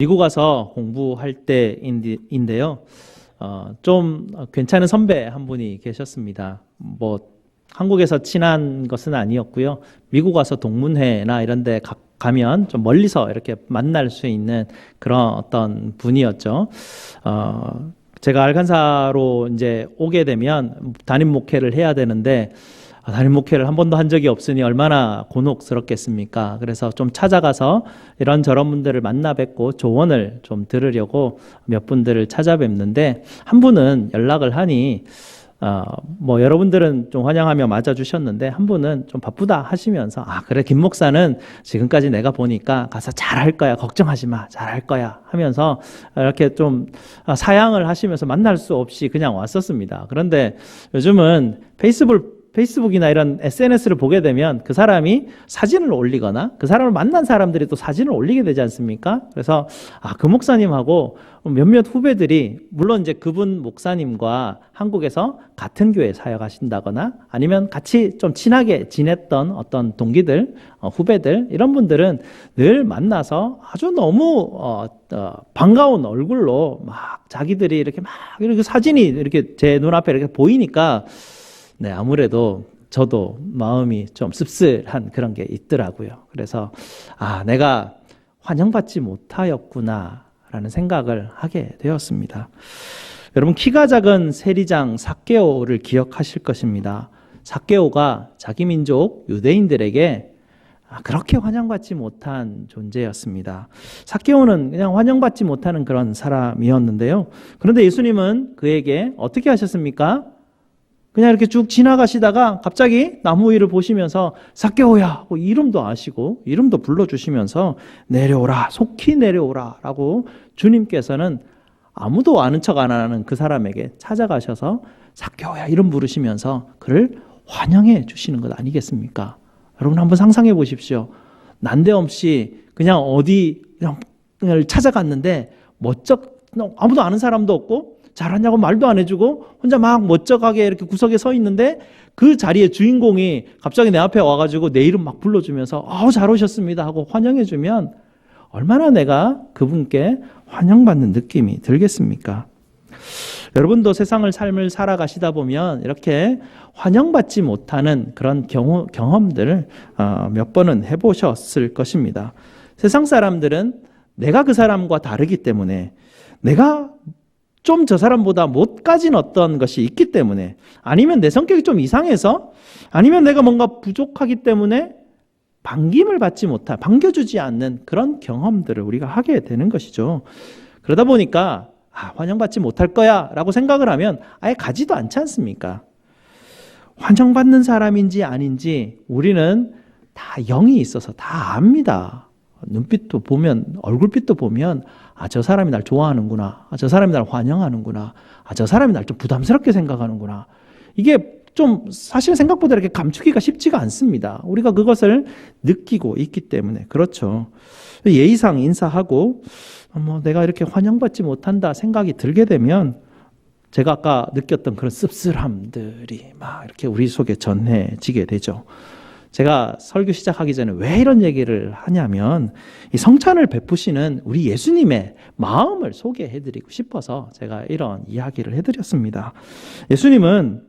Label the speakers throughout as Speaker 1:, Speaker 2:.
Speaker 1: 미국 와서 공부할 때인데요. 좀 괜찮은 선배 한 분이 계셨습니다. 뭐 한국에서 친한 것은 아니었고요. 미국 와서 동문회나 이런 데 가면 좀 멀리서 이렇게 만날 수 있는 그런 어떤 분이었죠. 제가 알칸사로 이제 오게 되면 담임 목회를 해야 되는데 담임 목회를 한 번도 한 적이 없으니 얼마나 곤혹스럽겠습니까? 그래서 좀 찾아가서 이런저런 분들을 만나 뵙고 조언을 좀 들으려고 몇 분들을 찾아뵙는데 한 분은 연락을 하니 뭐 여러분들은 좀 환영하며 맞아주셨는데 한 분은 좀 바쁘다 하시면서 그래 김 목사는 지금까지 내가 보니까 가서 잘할 거야 걱정하지 마 잘할 거야 하면서 이렇게 좀 사양을 하시면서 만날 수 없이 그냥 왔었습니다. 그런데 요즘은 페이스북이나 이런 SNS를 보게 되면 그 사람이 사진을 올리거나 그 사람을 만난 사람들이 또 사진을 올리게 되지 않습니까? 그래서 그 목사님하고 몇몇 후배들이 물론 이제 그분 목사님과 한국에서 같은 교회 사역하신다거나 아니면 같이 좀 친하게 지냈던 어떤 동기들, 후배들 이런 분들은 늘 만나서 아주 너무 반가운 얼굴로 막 자기들이 이렇게 사진이 이렇게 제 눈앞에 이렇게 보이니까 네, 아무래도 저도 마음이 좀 씁쓸한 그런 게 있더라고요. 그래서 내가 환영받지 못하였구나 라는 생각을 하게 되었습니다. 여러분 키가 작은 세리장 삭개오를 기억하실 것입니다. 삭개오가 자기 민족 유대인들에게 그렇게 환영받지 못한 존재였습니다. 삭개오는 그냥 환영받지 못하는 그런 사람이었는데요. 그런데 예수님은 그에게 어떻게 하셨습니까? 그냥 이렇게 쭉 지나가시다가 갑자기 나무 위를 보시면서 삭개오야 하고 이름도 아시고 이름도 불러주시면서 내려오라 속히 내려오라 라고 주님께서는 아무도 아는 척 안 하는 그 사람에게 찾아가셔서 삭개오야 이름 부르시면서 그를 환영해 주시는 것 아니겠습니까? 여러분 한번 상상해 보십시오. 난데없이 그냥 어디 그냥 찾아갔는데 아무도 아는 사람도 없고 잘하냐고 말도 안 해주고 혼자 막 멋쩍하게 이렇게 구석에 서 있는데 그 자리의 주인공이 갑자기 내 앞에 와가지고 내 이름 막 불러주면서 잘 오셨습니다 하고 환영해주면 얼마나 내가 그분께 환영받는 느낌이 들겠습니까? 여러분도 세상을 삶을 살아가시다 보면 이렇게 환영받지 못하는 그런 경험들을 몇 번은 해보셨을 것입니다. 세상 사람들은 내가 그 사람과 다르기 때문에 내가 좀 저 사람보다 못 가진 어떤 것이 있기 때문에 아니면 내 성격이 좀 이상해서 아니면 내가 뭔가 부족하기 때문에 반겨주지 않는 그런 경험들을 우리가 하게 되는 것이죠. 그러다 보니까 환영받지 못할 거야 라고 생각을 하면 아예 가지도 않지 않습니까? 환영받는 사람인지 아닌지 우리는 다 영이 있어서 다 압니다. 눈빛도 보면 얼굴빛도 보면 저 사람이 날 좋아하는구나. 저 사람이 날 환영하는구나. 저 사람이 날 좀 부담스럽게 생각하는구나. 이게 좀 사실 생각보다 이렇게 감추기가 쉽지가 않습니다. 우리가 그것을 느끼고 있기 때문에 그렇죠. 예의상 인사하고 내가 이렇게 환영받지 못한다 생각이 들게 되면 제가 아까 느꼈던 그런 씁쓸함들이 막 이렇게 우리 속에 전해지게 되죠. 제가 설교 시작하기 전에 왜 이런 얘기를 하냐면 이 성찬을 베푸시는 우리 예수님의 마음을 소개해드리고 싶어서 제가 이런 이야기를 해드렸습니다. 예수님은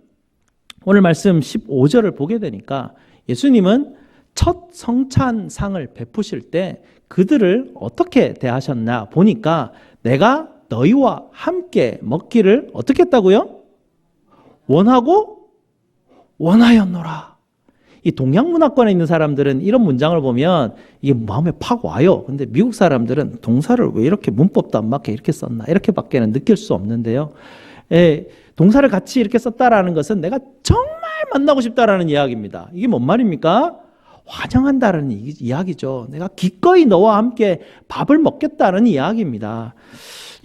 Speaker 1: 오늘 말씀 15절을 보게 되니까 예수님은 첫 성찬상을 베푸실 때 그들을 어떻게 대하셨나 보니까 내가 너희와 함께 먹기를 어떻게 했다고요? 원하고 원하였노라. 이 동양 문화권에 있는 사람들은 이런 문장을 보면 이게 마음에 팍 와요. 근데 미국 사람들은 동사를 왜 이렇게 문법도 안 맞게 이렇게 썼나 이렇게밖에는 느낄 수 없는데요. 동사를 같이 이렇게 썼다라는 것은 내가 정말 만나고 싶다라는 이야기입니다. 이게 뭔 말입니까? 환영한다는 이야기죠. 내가 기꺼이 너와 함께 밥을 먹겠다는 이야기입니다.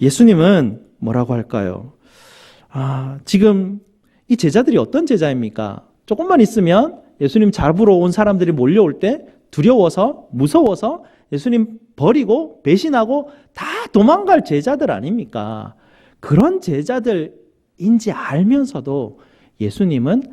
Speaker 1: 예수님은 뭐라고 할까요? 지금 이 제자들이 어떤 제자입니까? 조금만 있으면 예수님 잡으러 온 사람들이 몰려올 때 두려워서 무서워서 예수님 버리고 배신하고 다 도망갈 제자들 아닙니까? 그런 제자들인지 알면서도 예수님은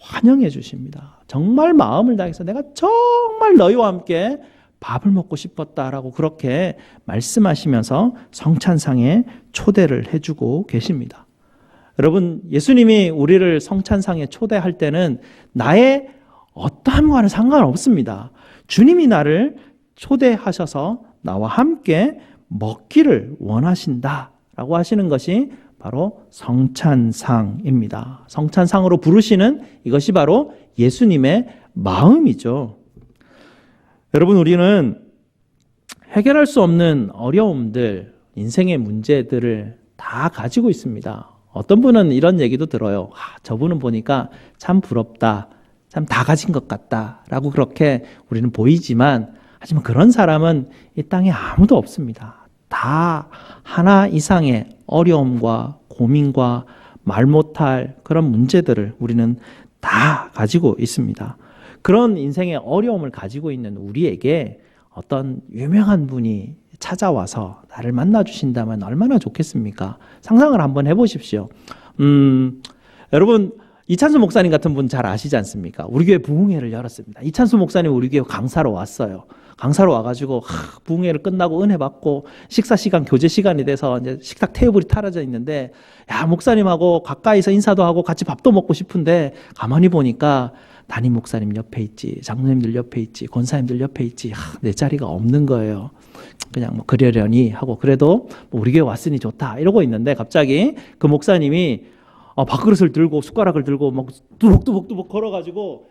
Speaker 1: 환영해 주십니다. 정말 마음을 다해서 내가 정말 너희와 함께 밥을 먹고 싶었다라고 그렇게 말씀하시면서 성찬상에 초대를 해주고 계십니다. 여러분, 예수님이 우리를 성찬상에 초대할 때는 나의 어떠함과는 상관없습니다. 주님이 나를 초대하셔서 나와 함께 먹기를 원하신다라고 하시는 것이 바로 성찬상입니다. 성찬상으로 부르시는 이것이 바로 예수님의 마음이죠. 여러분, 우리는 해결할 수 없는 어려움들, 인생의 문제들을 다 가지고 있습니다. 어떤 분은 이런 얘기도 들어요. 저분은 보니까 참 부럽다, 참 다 가진 것 같다 라고 그렇게 우리는 보이지만, 하지만 그런 사람은 이 땅에 아무도 없습니다. 다 하나 이상의 어려움과 고민과 말 못할 그런 문제들을 우리는 다 가지고 있습니다. 그런 인생의 어려움을 가지고 있는 우리에게 어떤 유명한 분이 찾아와서 나를 만나주신다면 얼마나 좋겠습니까? 상상을 한번 해보십시오. 여러분, 이찬수 목사님 같은 분 잘 아시지 않습니까? 우리 교회 부흥회를 열었습니다. 이찬수 목사님 우리 교회 강사로 왔어요. 강사로 와가지고 부흥회를 끝나고 은혜 받고 식사 시간, 교제 시간이 돼서 이제 식탁 테이블이 탈해져 있는데, 야, 목사님하고 가까이서 인사도 하고 같이 밥도 먹고 싶은데 가만히 보니까 담임 목사님 옆에 있지, 장로님들 옆에 있지, 권사님들 옆에 있지, 내 자리가 없는 거예요. 그냥 뭐 그러려니 하고, 그래도 뭐 우리 교회 왔으니 좋다 이러고 있는데, 갑자기 그 목사님이 밥그릇을 들고 숟가락을 들고 막 뚜벅뚜벅 걸어가지고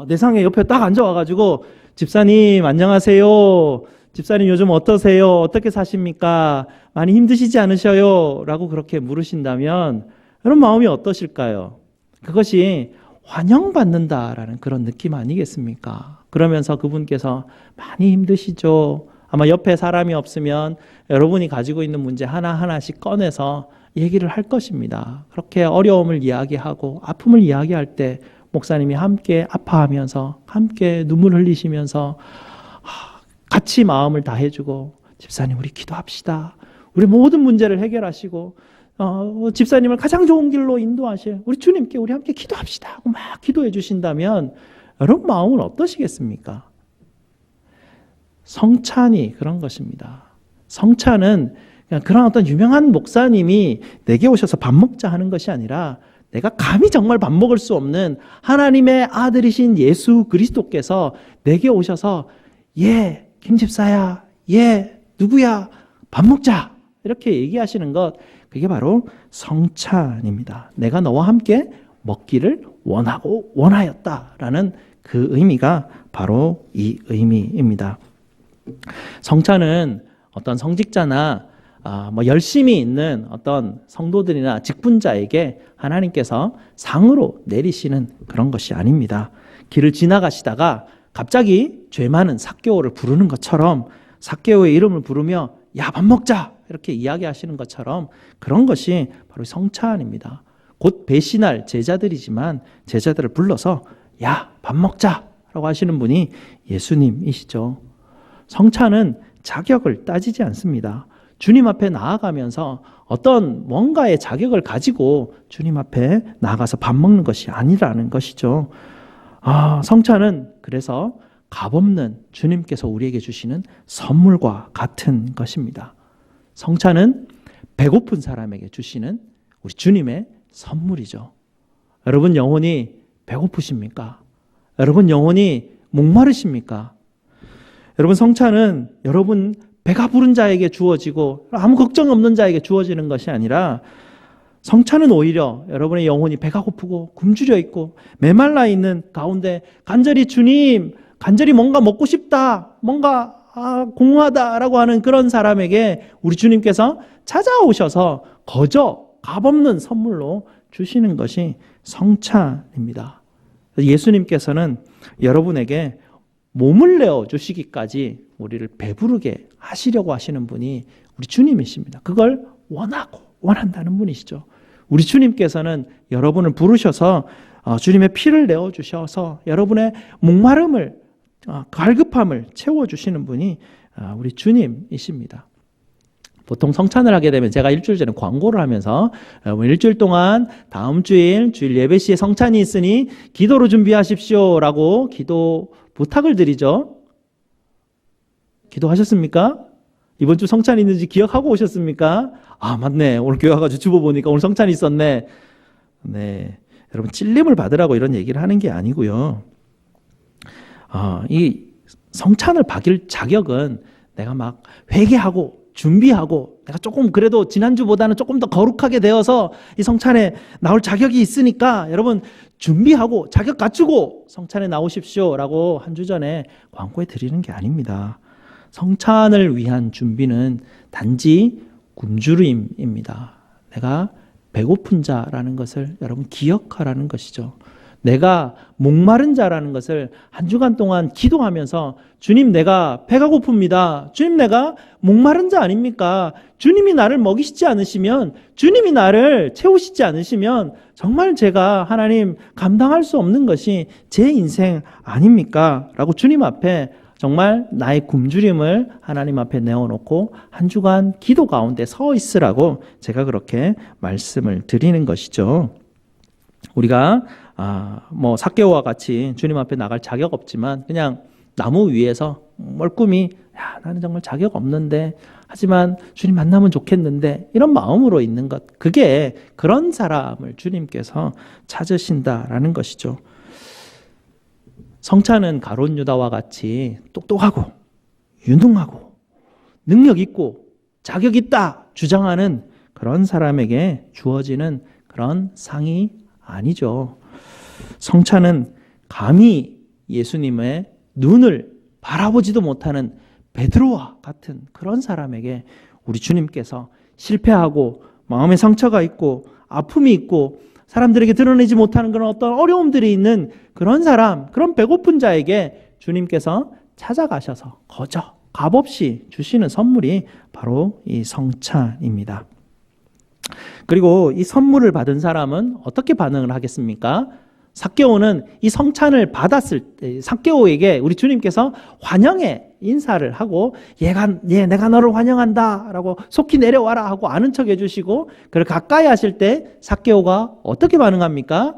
Speaker 1: 내 상에 옆에 딱 앉아와가지고, 집사님 안녕하세요, 집사님 요즘 어떠세요, 어떻게 사십니까, 많이 힘드시지 않으셔요? 라고 그렇게 물으신다면 여러분 마음이 어떠실까요? 그것이 환영받는다라는 그런 느낌 아니겠습니까? 그러면서 그분께서 많이 힘드시죠? 아마 옆에 사람이 없으면 여러분이 가지고 있는 문제 하나하나씩 꺼내서 얘기를 할 것입니다. 그렇게 어려움을 이야기하고 아픔을 이야기할 때 목사님이 함께 아파하면서 함께 눈물 흘리시면서 같이 마음을 다해주고, 집사님 우리 기도합시다, 우리 모든 문제를 해결하시고 집사님을 가장 좋은 길로 인도하실 우리 주님께 우리 함께 기도합시다 하고 막 기도해 주신다면 여러분 마음은 어떠시겠습니까? 성찬이 그런 것입니다. 성찬은 그냥 그런 어떤 유명한 목사님이 내게 오셔서 밥 먹자 하는 것이 아니라, 내가 감히 정말 밥 먹을 수 없는 하나님의 아들이신 예수 그리스도께서 내게 오셔서 예 김집사야, 예 누구야, 밥 먹자 이렇게 얘기하시는 것, 그게 바로 성찬입니다. 내가 너와 함께 먹기를 원하고 원하였다라는 그 의미가 바로 이 의미입니다. 성찬은 어떤 성직자나 열심히 있는 어떤 성도들이나 직분자에게 하나님께서 상으로 내리시는 그런 것이 아닙니다. 길을 지나가시다가 갑자기 죄 많은 삭개오를 부르는 것처럼 삭개오의 이름을 부르며 야 밥 먹자 이렇게 이야기하시는 것처럼 그런 것이 바로 성찬입니다. 곧 배신할 제자들이지만 제자들을 불러서 야 밥 먹자라고 하시는 분이 예수님이시죠. 성찬은 자격을 따지지 않습니다. 주님 앞에 나아가면서 어떤 뭔가의 자격을 가지고 주님 앞에 나아가서 밥 먹는 것이 아니라는 것이죠. 성찬은 그래서 값없는 주님께서 우리에게 주시는 선물과 같은 것입니다. 성찬은 배고픈 사람에게 주시는 우리 주님의 선물이죠. 여러분 영혼이 배고프십니까? 여러분 영혼이 목마르십니까? 여러분 성찬은 여러분 배가 부른 자에게 주어지고 아무 걱정 없는 자에게 주어지는 것이 아니라, 성찬은 오히려 여러분의 영혼이 배가 고프고 굶주려 있고 메말라 있는 가운데 간절히 주님, 간절히 뭔가 먹고 싶다, 뭔가 공허하다라고 하는 그런 사람에게 우리 주님께서 찾아오셔서 거저 값없는 선물로 주시는 것이 성찬입니다. 예수님께서는 여러분에게 몸을 내어 주시기까지 우리를 배부르게 하시려고 하시는 분이 우리 주님이십니다. 그걸 원하고 원한다는 분이시죠. 우리 주님께서는 여러분을 부르셔서 주님의 피를 내어 주셔서 여러분의 목마름을, 갈급함을 채워주시는 분이 우리 주님이십니다. 보통 성찬을 하게 되면 제가 일주일 전에 광고를 하면서 여러분 일주일 동안 다음 주일 예배 시에 성찬이 있으니 기도로 준비하십시오 라고 기도 부탁을 드리죠. 기도하셨습니까? 이번 주 성찬이 있는지 기억하고 오셨습니까? 아, 맞네. 오늘 교회 와가지고 주보 보니까 오늘 성찬이 있었네. 네. 여러분, 찔림을 받으라고 이런 얘기를 하는 게 아니고요. 이 성찬을 받을 자격은 내가 막 회개하고 준비하고 내가 조금 그래도 지난주보다는 조금 더 거룩하게 되어서 이 성찬에 나올 자격이 있으니까 여러분 준비하고 자격 갖추고 성찬에 나오십시오 라고 한 주 전에 광고해 드리는 게 아닙니다. 성찬을 위한 준비는 단지 굶주림입니다. 내가 배고픈 자라는 것을 여러분 기억하라는 것이죠. 내가 목마른 자라는 것을 한 주간 동안 기도하면서 주님 내가 배가 고픕니다. 주님 내가 목마른 자 아닙니까? 주님이 나를 먹이시지 않으시면 주님이 나를 채우시지 않으시면 정말 제가 하나님 감당할 수 없는 것이 제 인생 아닙니까? 라고 주님 앞에 정말 나의 굶주림을 하나님 앞에 내어놓고 한 주간 기도 가운데 서 있으라고 제가 그렇게 말씀을 드리는 것이죠. 우리가 삭개오와 같이 주님 앞에 나갈 자격 없지만 그냥 나무 위에서 멀끔히 나는 정말 자격 없는데 하지만 주님 만나면 좋겠는데 이런 마음으로 있는 것, 그게 그런 사람을 주님께서 찾으신다라는 것이죠. 성찬은 가룟 유다와 같이 똑똑하고 유능하고 능력 있고 자격 있다 주장하는 그런 사람에게 주어지는 그런 상이 아니죠. 성찬은 감히 예수님의 눈을 바라보지도 못하는 베드로와 같은 그런 사람에게 우리 주님께서 실패하고 마음에 상처가 있고 아픔이 있고 사람들에게 드러내지 못하는 그런 어떤 어려움들이 있는 그런 사람, 그런 배고픈 자에게 주님께서 찾아가셔서 거저 값없이 주시는 선물이 바로 이 성찬입니다. 그리고 이 선물을 받은 사람은 어떻게 반응을 하겠습니까? 삭개오는 이 성찬을 받았을 때 삭개오에게 우리 주님께서 환영의 인사를 하고 내가 너를 환영한다 라고 속히 내려와라 하고 아는 척 해주시고 그를 가까이 하실 때 삭개오가 어떻게 반응합니까?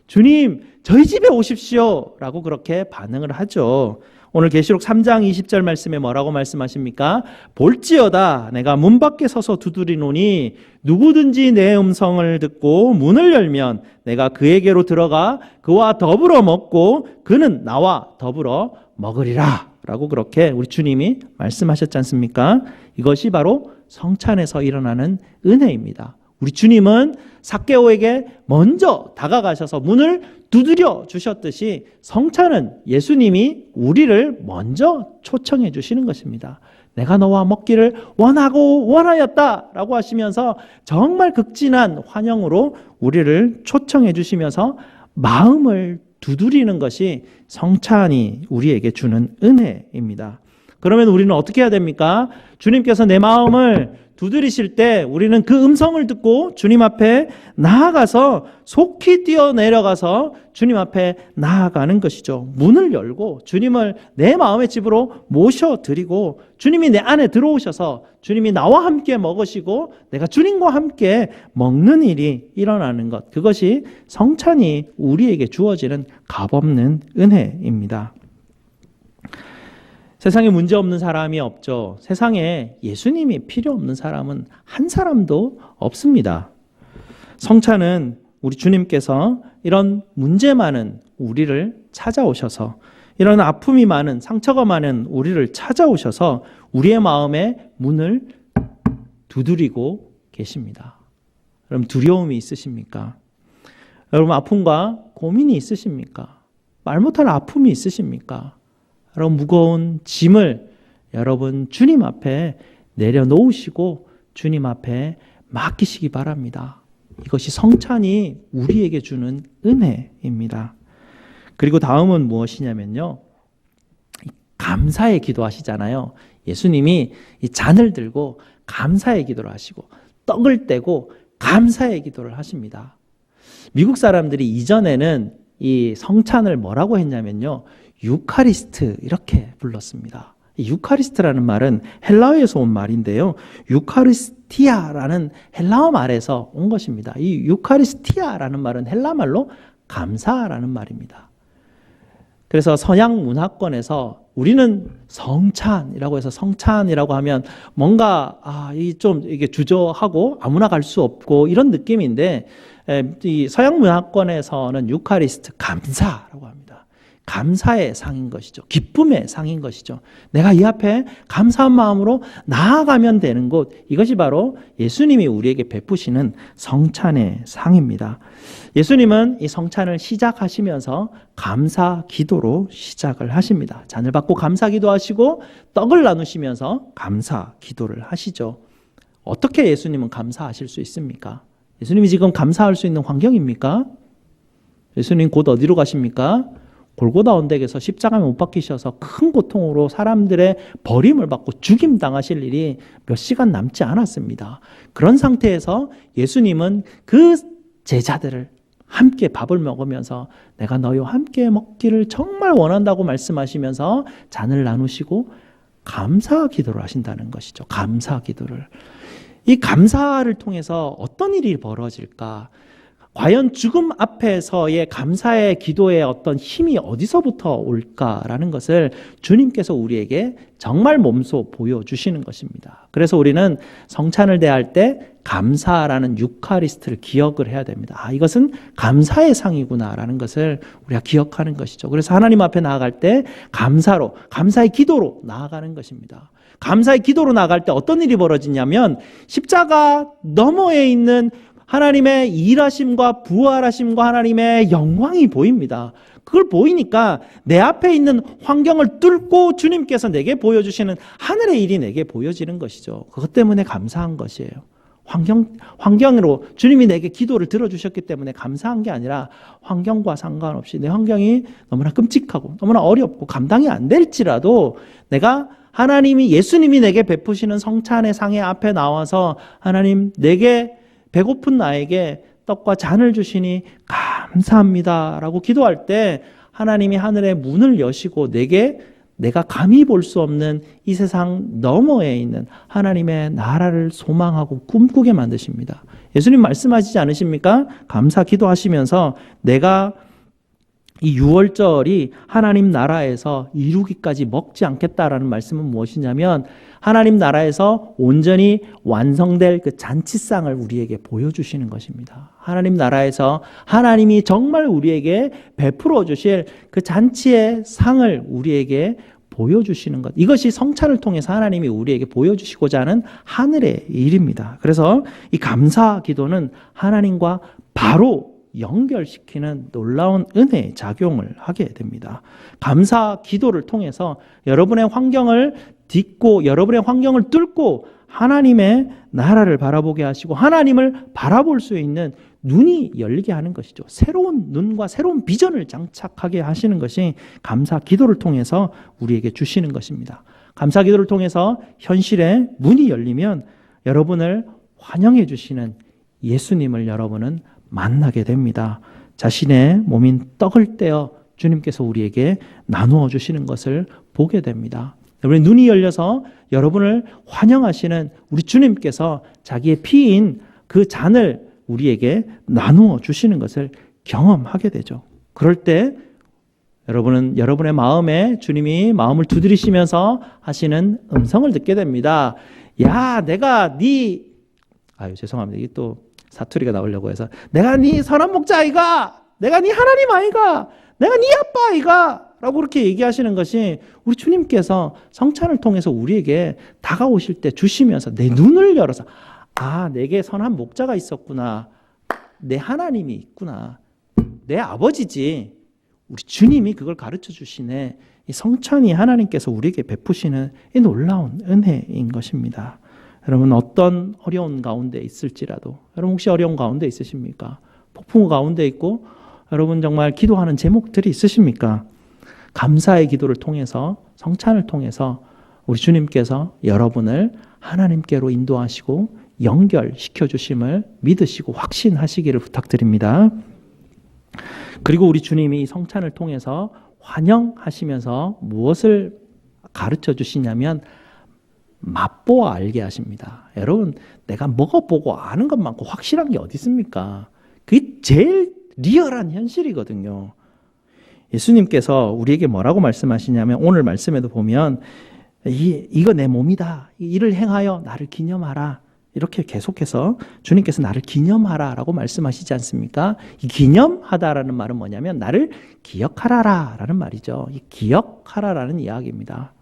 Speaker 1: 주님 저희 집에 오십시오 라고 그렇게 반응을 하죠. 오늘 계시록 3장 20절 말씀에 뭐라고 말씀하십니까? 볼지어다 내가 문 밖에 서서 두드리노니 누구든지 내 음성을 듣고 문을 열면 내가 그에게로 들어가 그와 더불어 먹고 그는 나와 더불어 먹으리라 라고 그렇게 우리 주님이 말씀하셨지 않습니까? 이것이 바로 성찬에서 일어나는 은혜입니다. 우리 주님은 삭개오에게 먼저 다가가셔서 문을 두드려 주셨듯이 성찬은 예수님이 우리를 먼저 초청해 주시는 것입니다. 내가 너와 먹기를 원하고 원하였다 라고 하시면서 정말 극진한 환영으로 우리를 초청해 주시면서 마음을 두드리는 것이 성찬이 우리에게 주는 은혜입니다. 그러면 우리는 어떻게 해야 됩니까? 주님께서 내 마음을 두드리실 때 우리는 그 음성을 듣고 주님 앞에 나아가서 속히 뛰어내려가서 주님 앞에 나아가는 것이죠. 문을 열고 주님을 내 마음의 집으로 모셔드리고 주님이 내 안에 들어오셔서 주님이 나와 함께 먹으시고 내가 주님과 함께 먹는 일이 일어나는 것, 그것이 성찬이 우리에게 주어지는 값없는 은혜입니다. 세상에 문제 없는 사람이 없죠. 세상에 예수님이 필요 없는 사람은 한 사람도 없습니다. 성찬은 우리 주님께서 이런 문제 많은 우리를 찾아오셔서 이런 아픔이 많은 상처가 많은 우리를 찾아오셔서 우리의 마음의 문을 두드리고 계십니다. 여러분 두려움이 있으십니까? 여러분 아픔과 고민이 있으십니까? 말 못할 아픔이 있으십니까? 여러분 무거운 짐을 여러분 주님 앞에 내려놓으시고 주님 앞에 맡기시기 바랍니다. 이것이 성찬이 우리에게 주는 은혜입니다. 그리고 다음은 무엇이냐면요, 감사의 기도하시잖아요. 예수님이 이 잔을 들고 감사의 기도를 하시고 떡을 떼고 감사의 기도를 하십니다. 미국 사람들이 이전에는 이 성찬을 뭐라고 했냐면요, 유카리스트 이렇게 불렀습니다. 이 유카리스트라는 말은 헬라어에서 온 말인데요, 유카리스티아라는 헬라어 말에서 온 것입니다. 이 유카리스티아라는 말은 헬라 말로 감사라는 말입니다. 그래서 서양 문화권에서 우리는 성찬이라고 해서 성찬이라고 하면 뭔가 좀 이게 주저하고 아무나 갈 수 없고 이런 느낌인데, 이 서양 문화권에서는 유카리스트 감사라고 합니다. 감사의 상인 것이죠. 기쁨의 상인 것이죠. 내가 이 앞에 감사한 마음으로 나아가면 되는 곳, 이것이 바로 예수님이 우리에게 베푸시는 성찬의 상입니다. 예수님은 이 성찬을 시작하시면서 감사 기도로 시작을 하십니다. 잔을 받고 감사 기도하시고 떡을 나누시면서 감사 기도를 하시죠. 어떻게 예수님은 감사하실 수 있습니까? 예수님이 지금 감사할 수 있는 환경입니까? 예수님 곧 어디로 가십니까? 골고다 언덕에서 십자가에 못 박히셔서 큰 고통으로 사람들의 버림을 받고 죽임 당하실 일이 몇 시간 남지 않았습니다. 그런 상태에서 예수님은 그 제자들을 함께 밥을 먹으면서 내가 너희와 함께 먹기를 정말 원한다고 말씀하시면서 잔을 나누시고 감사 기도를 하신다는 것이죠. 감사 기도를. 이 감사를 통해서 어떤 일이 벌어질까? 과연 죽음 앞에서의 감사의 기도의 어떤 힘이 어디서부터 올까라는 것을 주님께서 우리에게 정말 몸소 보여주시는 것입니다. 그래서 우리는 성찬을 대할 때 감사라는 유카리스트를 기억을 해야 됩니다. 이것은 감사의 상이구나라는 것을 우리가 기억하는 것이죠. 그래서 하나님 앞에 나아갈 때 감사로, 감사의 기도로 나아가는 것입니다. 감사의 기도로 나아갈 때 어떤 일이 벌어지냐면 십자가 너머에 있는 하나님의 일하심과 부활하심과 하나님의 영광이 보입니다. 그걸 보이니까 내 앞에 있는 환경을 뚫고 주님께서 내게 보여주시는 하늘의 일이 내게 보여지는 것이죠. 그것 때문에 감사한 것이에요. 환경으로 주님이 내게 기도를 들어주셨기 때문에 감사한 게 아니라 환경과 상관없이 내 환경이 너무나 끔찍하고 너무나 어렵고 감당이 안 될지라도 내가 하나님이 예수님이 내게 베푸시는 성찬의 상의 앞에 나와서 하나님 내게 배고픈 나에게 떡과 잔을 주시니 감사합니다 라고 기도할 때 하나님이 하늘의 문을 여시고 내가 감히 볼 수 없는 이 세상 너머에 있는 하나님의 나라를 소망하고 꿈꾸게 만드십니다. 예수님 말씀하시지 않으십니까? 감사 기도하시면서 내가 이 유월절이 하나님 나라에서 이루기까지 먹지 않겠다라는 말씀은 무엇이냐면 하나님 나라에서 온전히 완성될 그 잔치상을 우리에게 보여주시는 것입니다. 하나님 나라에서 하나님이 정말 우리에게 베풀어 주실 그 잔치의 상을 우리에게 보여주시는 것. 이것이 성찬을 통해서 하나님이 우리에게 보여주시고자 하는 하늘의 일입니다. 그래서 이 감사 기도는 하나님과 바로 연결시키는 놀라운 은혜의 작용을 하게 됩니다. 감사 기도를 통해서 여러분의 환경을 딛고 여러분의 환경을 뚫고 하나님의 나라를 바라보게 하시고 하나님을 바라볼 수 있는 눈이 열리게 하는 것이죠. 새로운 눈과 새로운 비전을 장착하게 하시는 것이 감사 기도를 통해서 우리에게 주시는 것입니다. 감사 기도를 통해서 현실의 문이 열리면 여러분을 환영해 주시는 예수님을 여러분은 만나게 됩니다. 자신의 몸인 떡을 떼어 주님께서 우리에게 나누어 주시는 것을 보게 됩니다. 여러분의 눈이 열려서 여러분을 환영하시는 우리 주님께서 자기의 피인 그 잔을 우리에게 나누어 주시는 것을 경험하게 되죠. 그럴 때 여러분은 여러분의 마음에 주님이 마음을 두드리시면서 하시는 음성을 듣게 됩니다. 야, 내가 죄송합니다. 이게 또 사투리가 나오려고 해서 내가 네 선한 목자 아이가, 내가 네 하나님 아이가, 내가 네 아빠 아이가 라고 그렇게 얘기하시는 것이 우리 주님께서 성찬을 통해서 우리에게 다가오실 때 주시면서 내 눈을 열어서 내게 선한 목자가 있었구나, 내 하나님이 있구나, 내 아버지지, 우리 주님이 그걸 가르쳐 주시네. 이 성찬이 하나님께서 우리에게 베푸시는 이 놀라운 은혜인 것입니다. 여러분 어떤 어려운 가운데 있을지라도 여러분 혹시 어려운 가운데 있으십니까? 폭풍우 가운데 있고 여러분 정말 기도하는 제목들이 있으십니까? 감사의 기도를 통해서 성찬을 통해서 우리 주님께서 여러분을 하나님께로 인도하시고 연결시켜 주심을 믿으시고 확신하시기를 부탁드립니다. 그리고 우리 주님이 성찬을 통해서 환영하시면서 무엇을 가르쳐 주시냐면 맛보아 알게 하십니다. 여러분 내가 먹어보고 아는 것 많고 확실한 게 어디 있습니까? 그게 제일 리얼한 현실이거든요. 예수님께서 우리에게 뭐라고 말씀하시냐면 오늘 말씀에도 보면 이거 내 몸이다. 이를 행하여 나를 기념하라. 이렇게 계속해서 주님께서 나를 기념하라라고 말씀하시지 않습니까? 이 기념하다라는 말은 뭐냐면 나를 기억하라라는 말이죠. 이 기억하라라는 이야기입니다.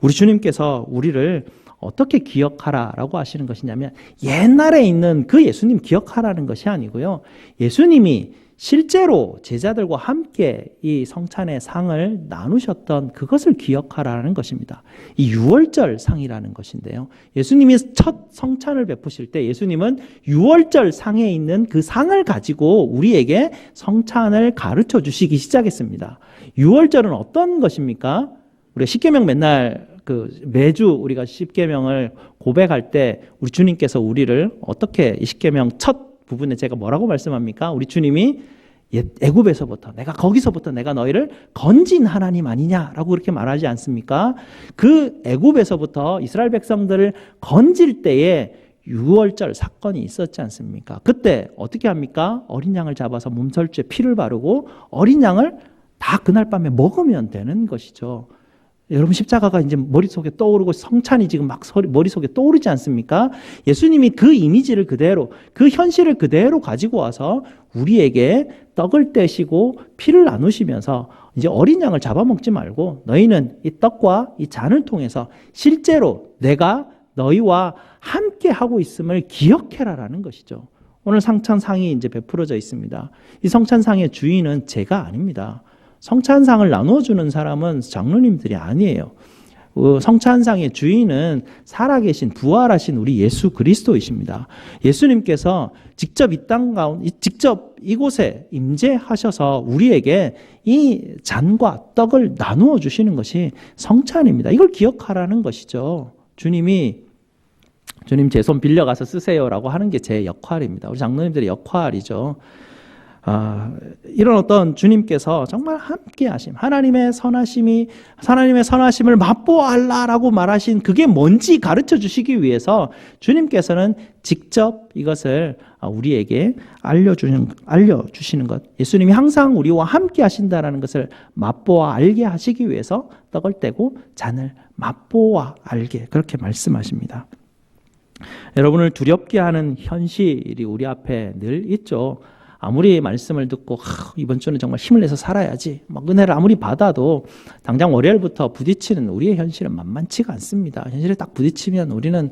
Speaker 1: 우리 주님께서 우리를 어떻게 기억하라라고 하시는 것이냐면 옛날에 있는 그 예수님 기억하라는 것이 아니고요. 예수님이 실제로 제자들과 함께 이 성찬의 상을 나누셨던 그것을 기억하라는 것입니다. 이 유월절 상이라는 것인데요. 예수님이 첫 성찬을 베푸실 때 예수님은 유월절 상에 있는 그 상을 가지고 우리에게 성찬을 가르쳐 주시기 시작했습니다. 유월절은 어떤 것입니까? 우리가 십계명 맨날 매주 우리가 십계명을 고백할 때 우리 주님께서 우리를 어떻게 이 십계명 첫 부분에 제가 뭐라고 말씀합니까? 우리 주님이 애굽에서부터 거기서부터 내가 너희를 건진 하나님 아니냐라고 그렇게 말하지 않습니까? 그 애굽에서부터 이스라엘 백성들을 건질 때에 유월절 사건이 있었지 않습니까? 그때 어떻게 합니까? 어린 양을 잡아서 몸설주에 피를 바르고 어린 양을 다 그날 밤에 먹으면 되는 것이죠. 여러분 십자가가 이제 머릿속에 떠오르고 성찬이 지금 막 머릿속에 떠오르지 않습니까? 예수님이 그 이미지를 그대로 그 현실을 그대로 가지고 와서 우리에게 떡을 떼시고 피를 나누시면서 이제 어린 양을 잡아먹지 말고 너희는 이 떡과 이 잔을 통해서 실제로 내가 너희와 함께 하고 있음을 기억해라라는 것이죠. 오늘 성찬상이 이제 베풀어져 있습니다. 이 성찬상의 주인은 제가 아닙니다. 성찬상을 나눠주는 사람은 장로님들이 아니에요. 성찬상의 주인은 살아계신 부활하신 우리 예수 그리스도이십니다. 예수님께서 직접 이 땅 가운데 직접 이곳에 임재하셔서 우리에게 이 잔과 떡을 나누어 주시는 것이 성찬입니다. 이걸 기억하라는 것이죠. 주님 제 손 빌려가서 쓰세요라고 하는 게 제 역할입니다. 우리 장로님들의 역할이죠. 이런 어떤 주님께서 정말 함께 하심, 하나님의 선하심을 맛보아라라고 말하신 그게 뭔지 가르쳐 주시기 위해서 주님께서는 직접 이것을 우리에게 알려주시는 것, 예수님이 항상 우리와 함께 하신다라는 것을 맛보아 알게 하시기 위해서 떡을 떼고 잔을 맛보아 알게 그렇게 말씀하십니다. 여러분을 두렵게 하는 현실이 우리 앞에 늘 있죠. 아무리 말씀을 듣고 이번 주는 정말 힘을 내서 살아야지 막 은혜를 아무리 받아도 당장 월요일부터 부딪히는 우리의 현실은 만만치가 않습니다. 현실에 딱 부딪히면 우리는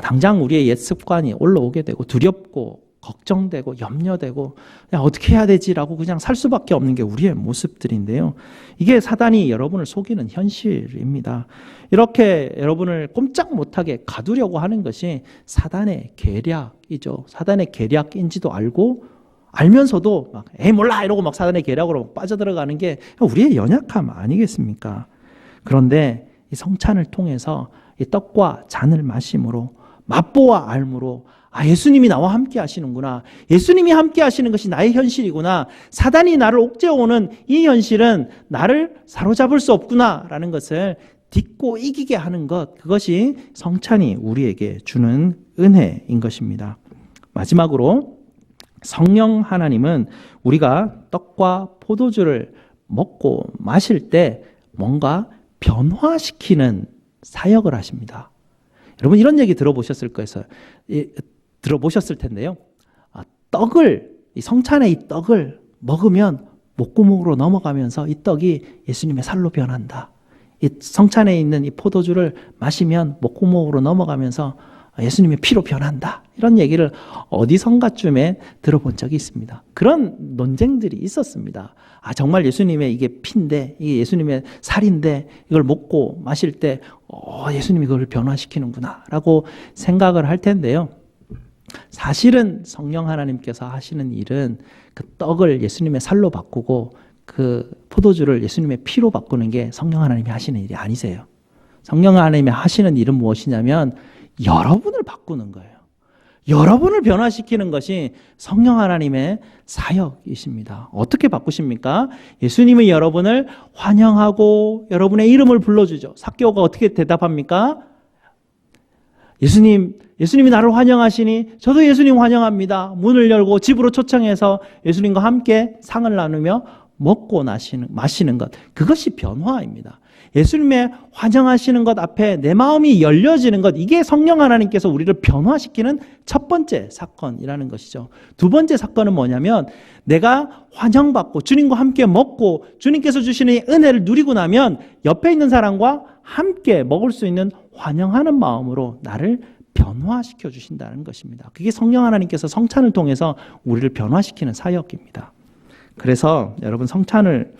Speaker 1: 당장 우리의 옛 습관이 올라오게 되고 두렵고 걱정되고 염려되고 그냥 어떻게 해야 되지라고 그냥 살 수밖에 없는 게 우리의 모습들인데요. 이게 사단이 여러분을 속이는 현실입니다. 이렇게 여러분을 꼼짝 못하게 가두려고 하는 것이 사단의 계략이죠. 사단의 계략인지도 알면서도 막 몰라 이러고 막 사단의 계략으로 빠져들어가는 게 우리의 연약함 아니겠습니까? 그런데 이 성찬을 통해서 이 떡과 잔을 마심으로 맛보아 알므로 예수님이 나와 함께 하시는구나. 예수님이 함께 하시는 것이 나의 현실이구나. 사단이 나를 옥죄어오는 이 현실은 나를 사로잡을 수 없구나라는 것을 딛고 이기게 하는 것, 그것이 성찬이 우리에게 주는 은혜인 것입니다. 마지막으로 성령 하나님은 우리가 떡과 포도주를 먹고 마실 때 뭔가 변화시키는 사역을 하십니다. 여러분 이런 얘기 들어보셨을 텐데요. 이 성찬의 이 떡을 먹으면 목구멍으로 넘어가면서 이 떡이 예수님의 살로 변한다. 이 성찬에 있는 이 포도주를 마시면 목구멍으로 넘어가면서 예수님의 피로 변한다. 이런 얘기를 어디선가쯤에 들어본 적이 있습니다. 그런 논쟁들이 있었습니다. 정말 예수님의 이게 피인데, 이게 예수님의 살인데, 이걸 먹고 마실 때, 예수님이 그걸 변화시키는구나, 라고 생각을 할 텐데요. 사실은 성령 하나님께서 하시는 일은 그 떡을 예수님의 살로 바꾸고 그 포도주를 예수님의 피로 바꾸는 게 성령 하나님이 하시는 일이 아니세요. 성령 하나님이 하시는 일은 무엇이냐면 여러분을 바꾸는 거예요. 여러분을 변화시키는 것이 성령 하나님의 사역이십니다. 어떻게 바꾸십니까? 예수님이 여러분을 환영하고 여러분의 이름을 불러주죠. 삭개오가 어떻게 대답합니까? 예수님이 나를 환영하시니 저도 예수님 환영합니다. 문을 열고 집으로 초청해서 예수님과 함께 상을 나누며 먹고 마시는 것, 그것이 변화입니다. 예수님의 환영하시는 것 앞에 내 마음이 열려지는 것, 이게 성령 하나님께서 우리를 변화시키는 첫 번째 사건이라는 것이죠. 두 번째 사건은 뭐냐면 내가 환영받고 주님과 함께 먹고 주님께서 주시는 은혜를 누리고 나면 옆에 있는 사람과 함께 먹을 수 있는 환영하는 마음으로 나를 변화시켜 주신다는 것입니다. 그게 성령 하나님께서 성찬을 통해서 우리를 변화시키는 사역입니다. 그래서 여러분 성찬을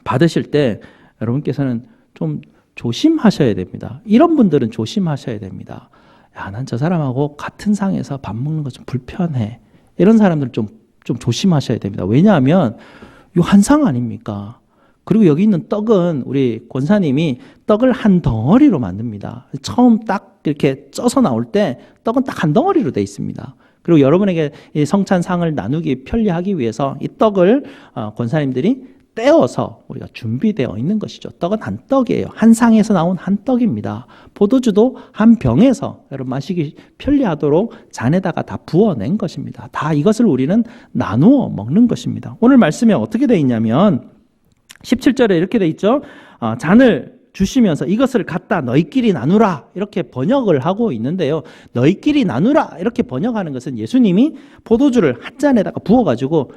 Speaker 1: 받으실 때 여러분께서는 좀 조심하셔야 됩니다. 이런 분들은 조심하셔야 됩니다. 야, 난 저 사람하고 같은 상에서 밥 먹는 거 좀 불편해. 이런 사람들 좀 조심하셔야 됩니다. 왜냐하면 이 한 상 아닙니까? 그리고 여기 있는 떡은 우리 권사님이 떡을 한 덩어리로 만듭니다. 처음 딱 이렇게 쪄서 나올 때 떡은 딱 한 덩어리로 되어 있습니다. 그리고 여러분에게 이 성찬상을 나누기 편리하기 위해서 이 떡을 권사님들이 떼어서 우리가 준비되어 있는 것이죠. 떡은 한 떡이에요. 한 상에서 나온 한 떡입니다. 포도주도 한 병에서 여러분 마시기 편리하도록 잔에다가 다 부어낸 것입니다. 다 이것을 우리는 나누어 먹는 것입니다. 오늘 말씀에 어떻게 되어 있냐면 17절에 이렇게 되어 있죠. 잔을 주시면서 이것을 갖다 너희끼리 나누라 이렇게 번역을 하고 있는데요. 너희끼리 나누라 이렇게 번역하는 것은 예수님이 포도주를 한 잔에다가 부어가지고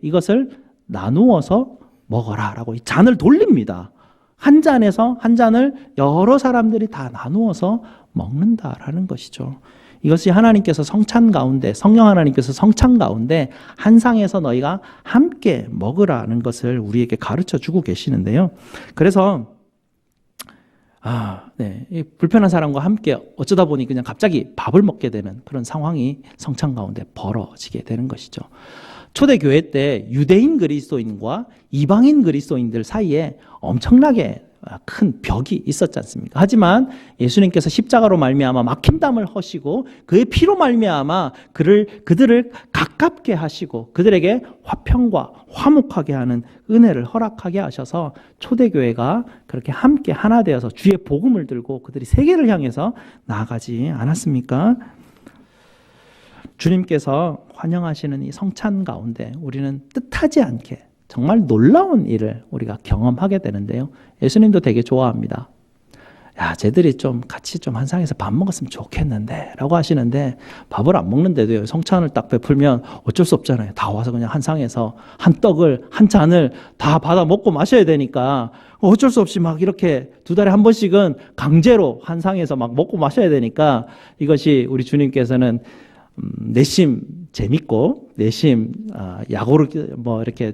Speaker 1: 이것을 나누어서 먹어라 라고 이 잔을 돌립니다. 한 잔에서 한 잔을 여러 사람들이 다 나누어서 먹는다라는 것이죠. 이것이 하나님께서 성찬 가운데, 성령 하나님께서 성찬 가운데 한 상에서 너희가 함께 먹으라는 것을 우리에게 가르쳐 주고 계시는데요. 그래서 이 불편한 사람과 함께 어쩌다 보니 그냥 갑자기 밥을 먹게 되는 그런 상황이 성찬 가운데 벌어지게 되는 것이죠. 초대교회 때 유대인 그리스도인과 이방인 그리스도인들 사이에 엄청나게 큰 벽이 있었지 않습니까? 하지만 예수님께서 십자가로 말미암아 막힌담을 허시고 그의 피로 말미암아 그들을 가깝게 하시고 그들에게 화평과 화목하게 하는 은혜를 허락하게 하셔서 초대교회가 그렇게 함께 하나 되어서 주의 복음을 들고 그들이 세계를 향해서 나아가지 않았습니까? 주님께서 환영하시는 이 성찬 가운데 우리는 뜻하지 않게 정말 놀라운 일을 우리가 경험하게 되는데요. 예수님도 되게 좋아합니다. 야, 쟤들이 좀 같이 좀 한 상에서 밥 먹었으면 좋겠는데 라고 하시는데 밥을 안 먹는데도요. 성찬을 딱 베풀면 어쩔 수 없잖아요. 다 와서 그냥 한 상에서 한 떡을 한 잔을 다 받아 먹고 마셔야 되니까 어쩔 수 없이 막 이렇게 두 달에 한 번씩은 강제로 한 상에서 막 먹고 마셔야 되니까 이것이 우리 주님께서는 내심 재밌고 내심 약오르 이렇게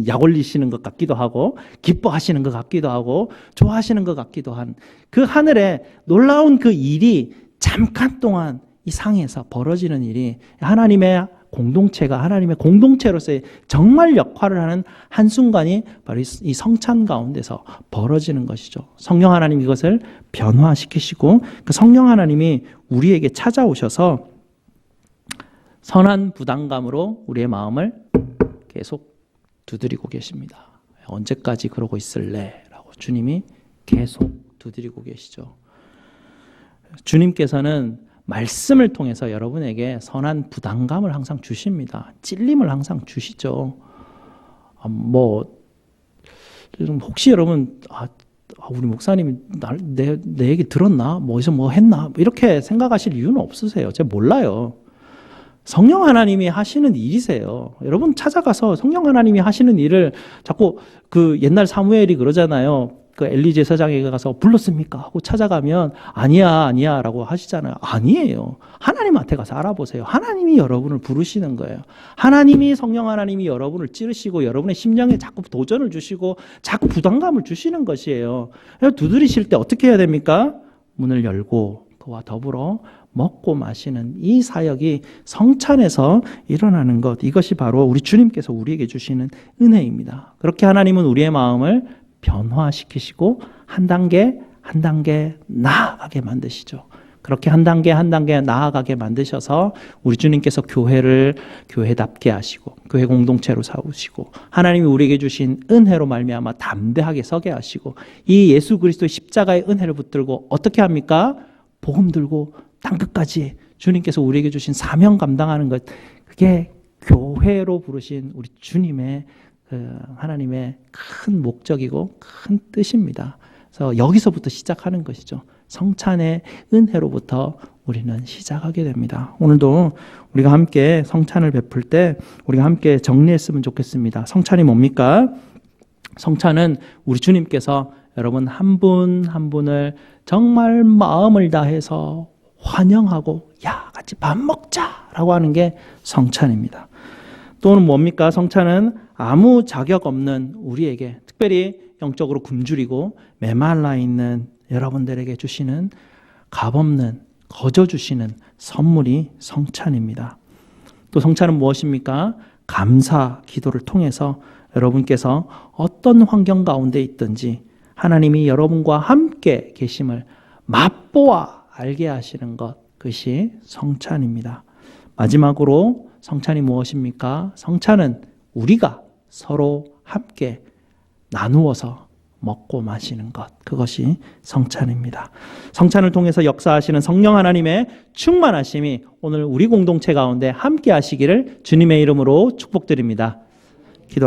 Speaker 1: 약 올리시는 것 같기도 하고 기뻐하시는 것 같기도 하고 좋아하시는 것 같기도 한 그 하늘에 놀라운 그 일이 잠깐 동안 이 상에서 벌어지는 일이 하나님의 공동체가 하나님의 공동체로서의 정말 역할을 하는 한순간이 바로 이 성찬 가운데서 벌어지는 것이죠. 성령 하나님 이것을 변화시키시고 그 성령 하나님이 우리에게 찾아오셔서 선한 부담감으로 우리의 마음을 계속 두드리고 계십니다. 언제까지 그러고 있을래? 라고 주님이 계속 두드리고 계시죠. 주님께서는 말씀을 통해서 여러분에게 선한 부담감을 항상 주십니다. 찔림을 항상 주시죠. 혹시 여러분 우리 목사님이 내 얘기 들었나? 어디서 뭐 했나? 이렇게 생각하실 이유는 없으세요. 제가 몰라요. 성령 하나님이 하시는 일이세요. 여러분 찾아가서 성령 하나님이 하시는 일을 자꾸 그 옛날 사무엘이 그러잖아요. 그 엘리 제사장에게 가서 불렀습니까? 하고 찾아가면 아니야 라고 하시잖아요. 아니에요. 하나님한테 가서 알아보세요. 하나님이 여러분을 부르시는 거예요. 하나님이 성령 하나님이 여러분을 찌르시고 여러분의 심령에 자꾸 도전을 주시고 자꾸 부담감을 주시는 것이에요. 두드리실 때 어떻게 해야 됩니까? 문을 열고 그와 더불어 먹고 마시는 이 사역이 성찬에서 일어나는 것, 이것이 바로 우리 주님께서 우리에게 주시는 은혜입니다. 그렇게 하나님은 우리의 마음을 변화시키시고 한 단계 한 단계 나아가게 만드시죠. 그렇게 한 단계 한 단계 나아가게 만드셔서 우리 주님께서 교회를 교회답게 하시고 교회 공동체로 세우시고 하나님이 우리에게 주신 은혜로 말미암아 담대하게 서게 하시고 이 예수 그리스도의 십자가의 은혜를 붙들고 어떻게 합니까? 복음 들고 땅끝까지 주님께서 우리에게 주신 사명 감당하는 것, 그게 교회로 부르신 우리 주님의 하나님의 큰 목적이고 큰 뜻입니다. 그래서 여기서부터 시작하는 것이죠. 성찬의 은혜로부터 우리는 시작하게 됩니다. 오늘도 우리가 함께 성찬을 베풀 때 우리가 함께 정리했으면 좋겠습니다. 성찬이 뭡니까? 성찬은 우리 주님께서 여러분 한 분 한 분을 정말 마음을 다해서 환영하고 야 같이 밥 먹자라고 하는 게 성찬입니다. 또는 뭡니까? 성찬은 아무 자격 없는 우리에게 특별히 영적으로 굶주리고 메말라 있는 여러분들에게 주시는 값없는 거저 주시는 선물이 성찬입니다. 또 성찬은 무엇입니까? 감사 기도를 통해서 여러분께서 어떤 환경 가운데 있든지 하나님이 여러분과 함께 계심을 맛보아 알게 하시는 것, 그것이 성찬입니다. 마지막으로 성찬이 무엇입니까? 성찬은 우리가 서로 함께 나누어서 먹고 마시는 것, 그것이 성찬입니다. 성찬을 통해서 역사하시는 성령 하나님의 충만하심이 오늘 우리 공동체 가운데 함께 하시기를 주님의 이름으로 축복드립니다.